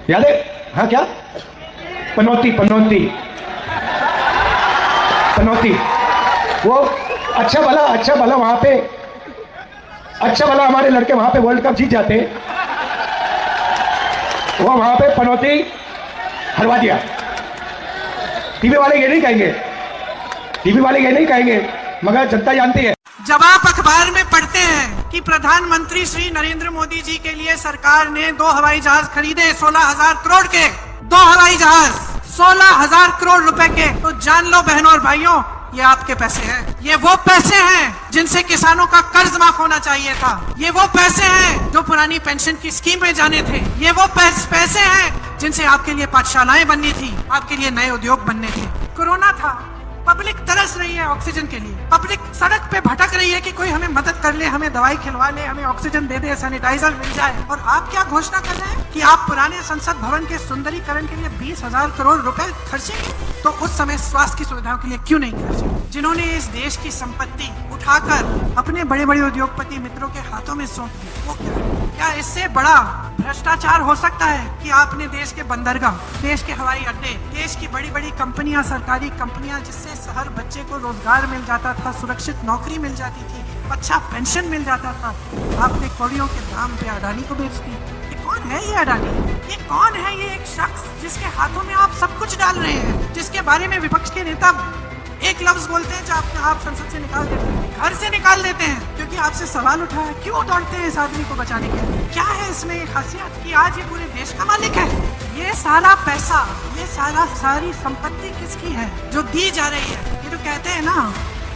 याद है? हाँ क्या? पनौती पनौती पनौती। वो अच्छा भला वहां पे, अच्छा भला हमारे लड़के वहां पे वर्ल्ड कप जीत जाते, वो वहां पे पनौती हरवा दिया। टीवी वाले ये नहीं कहेंगे, टीवी वाले ये नहीं कहेंगे, मगर जनता जानती है। जब आप अखबार में पढ़ते हैं कि प्रधानमंत्री श्री नरेंद्र मोदी जी के लिए सरकार ने 2 हवाई जहाज खरीदे 16,000 करोड़ के, 2 हवाई जहाज 16,000 करोड़ रुपए के, तो जान लो बहनों और भाइयों, ये आपके पैसे हैं। ये वो पैसे हैं जिनसे किसानों का कर्ज माफ होना चाहिए था। ये वो पैसे हैं जो पुरानी पेंशन की स्कीम में जाने थे। ये वो पैसे हैं जिनसे आपके लिए पाठशालाएं बननी थी, आपके लिए नए उद्योग बनने थे। कोरोना था, पब्लिक तरस रही है ऑक्सीजन के लिए, पब्लिक सड़क पे भटक रही है कि कोई हमें मदद कर ले, हमें दवाई खिलवा ले, हमें ऑक्सीजन दे दे, सैनिटाइजर मिल जाए। और आप क्या घोषणा कर रहे हैं कि आप पुराने संसद भवन के सुंदरीकरण के लिए 20,000 करोड़ रुपए खर्चेंगे। तो उस समय स्वास्थ्य की सुविधाओं के लिए क्यों नहीं खर्चे? जिन्होंने इस देश की संपत्ति उठाकर अपने बड़े बड़े उद्योगपति मित्रों के हाथों में सौंप दी, वो क्या इससे बड़ा भ्रष्टाचार हो सकता है कि आपने देश के बंदरगाह, देश के हवाई अड्डे, देश की बड़ी बड़ी कंपनियां, सरकारी कंपनियां, जिससे हर बच्चे को रोजगार मिल जाता था, सुरक्षित नौकरी मिल जाती थी, अच्छा पेंशन मिल जाता था, आपने कौड़ियों के दाम पे अडानी को बेच दी। ये कौन है ये अडानी? ये कौन है ये एक शख्स जिसके हाथों में आप सब कुछ डाल रहे हैं, जिसके बारे में विपक्ष के नेता एक लफ्ज बोलते हैं जो आप संसद से निकाल देते हैं, घर से निकाल देते हैं, क्योंकि आपसे सवाल उठा है क्यों दौड़ते हैं इस आदमी को बचाने के लिए? क्या है इसमें एक खासियत कि आज ये पूरे देश का मालिक है? ये सारा पैसा, ये सारी संपत्ति किसकी है जो दी जा रही है? ये तो कहते हैं ना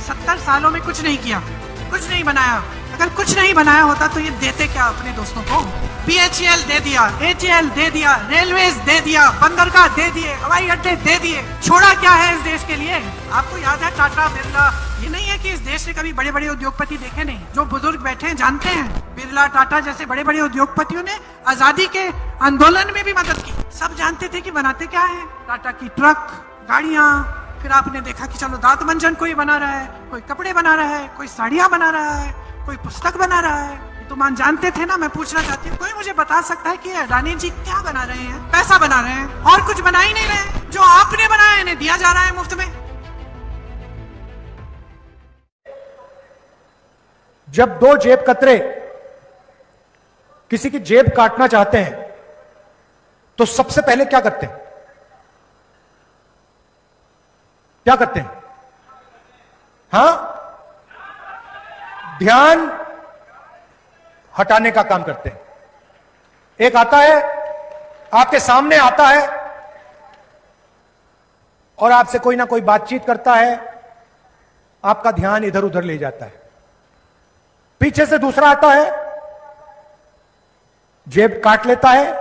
70 सालों में कुछ नहीं किया, कुछ नहीं बनाया। अगर कुछ नहीं बनाया होता तो ये देते क्या अपने दोस्तों को? BHEL दे दिया, HAL दे दिया, रेलवेज दे दिया, बंदरगाह दे दिए, हवाई अड्डे दे दिए, छोड़ा क्या है इस देश के लिए? आपको याद है टाटा, बिरला? ये नहीं है कि इस देश ने कभी बड़े बड़े उद्योगपति देखे नहीं। जो बुजुर्ग बैठे हैं जानते हैं, बिरला, टाटा जैसे बड़े बड़े उद्योगपतियों ने आजादी के आंदोलन में भी मदद की। सब जानते थे कि बनाते क्या है, टाटा की ट्रक, गाड़ियां। फिर आपने देखा कि चलो दांत मंजन कोई बना रहा है, कोई कपड़े बना रहा है, कोई साड़ियां बना रहा है, कोई पुस्तक बना रहा है। तो मान जानते थे ना। मैं पूछना चाहती हूँ, कोई मुझे बता सकता है कि अडानी जी क्या बना रहे हैं? पैसा बना रहे हैं और कुछ बना ही नहीं रहे। जो आपने बनाया इन्हें दिया जा रहा है मुफ्त में। जब 2 जेब कतरे किसी की जेब काटना चाहते हैं तो सबसे पहले क्या करते हैं? क्या करते हैं? हां, ध्यान हटाने का काम करते हैं। एक आता है, आपके सामने आता है और आपसे कोई ना कोई बातचीत करता है, आपका ध्यान इधर उधर ले जाता है। पीछे से दूसरा आता है, जेब काट लेता है,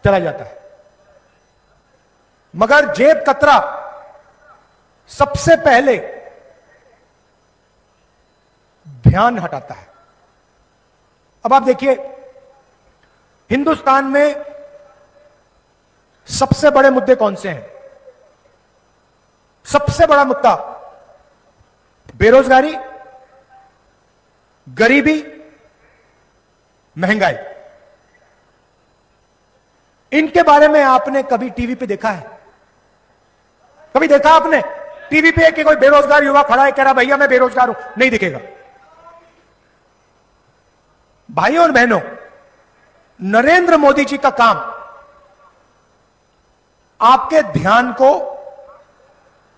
चला जाता है। मगर जेब कतरा सबसे पहले ध्यान हटाता है। अब आप देखिए, हिंदुस्तान में सबसे बड़े मुद्दे कौन से हैं? सबसे बड़ा मुद्दा बेरोजगारी, गरीबी, महंगाई। इनके बारे में आपने कभी टीवी पे देखा है? कभी देखा आपने टीवी पे कि कोई बेरोजगार युवा खड़ा है कह रहा भैया मैं बेरोजगार हूं? नहीं दिखेगा। भाइयों और बहनों, नरेंद्र मोदी जी का काम आपके ध्यान को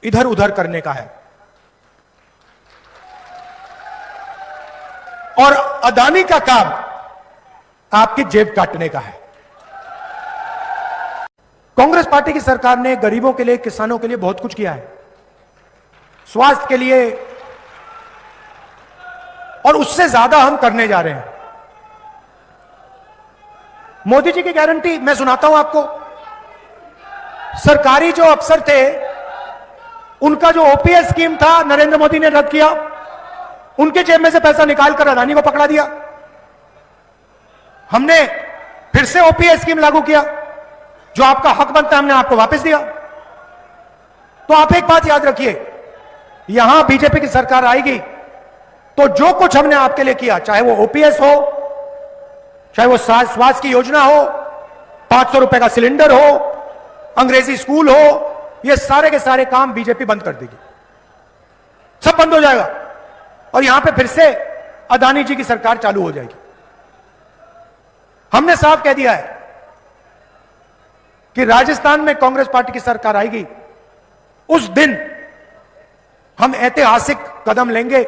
इधर उधर करने का है और अडानी का काम आपकी जेब काटने का है। कांग्रेस पार्टी की सरकार ने गरीबों के लिए, किसानों के लिए बहुत कुछ किया है, स्वास्थ्य के लिए, और उससे ज्यादा हम करने जा रहे हैं। मोदी जी की गारंटी मैं सुनाता हूं आपको। सरकारी जो अफसर थे उनका जो ओपीएस स्कीम था नरेंद्र मोदी ने रद्द किया, उनके जेब में से पैसा निकालकर अडानी को पकड़ा दिया। हमने फिर से ओपीएस स्कीम लागू किया, जो आपका हक बनता है हमने आपको वापस दिया। तो आप एक बात याद रखिए, यहां बीजेपी की सरकार आएगी तो जो कुछ हमने आपके लिए किया, चाहे वो ओपीएस हो, चाहे वो स्वास्थ्य की योजना हो, ₹500 का सिलेंडर हो, अंग्रेजी स्कूल हो, ये सारे के सारे काम बीजेपी बंद कर देगी, सब बंद हो जाएगा और यहां पे फिर से अदानी जी की सरकार चालू हो जाएगी। हमने साफ कह दिया है कि राजस्थान में कांग्रेस पार्टी की सरकार आएगी, उस दिन हम ऐतिहासिक कदम लेंगे,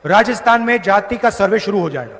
राजस्थान में जाति का सर्वे शुरू हो जाएगा।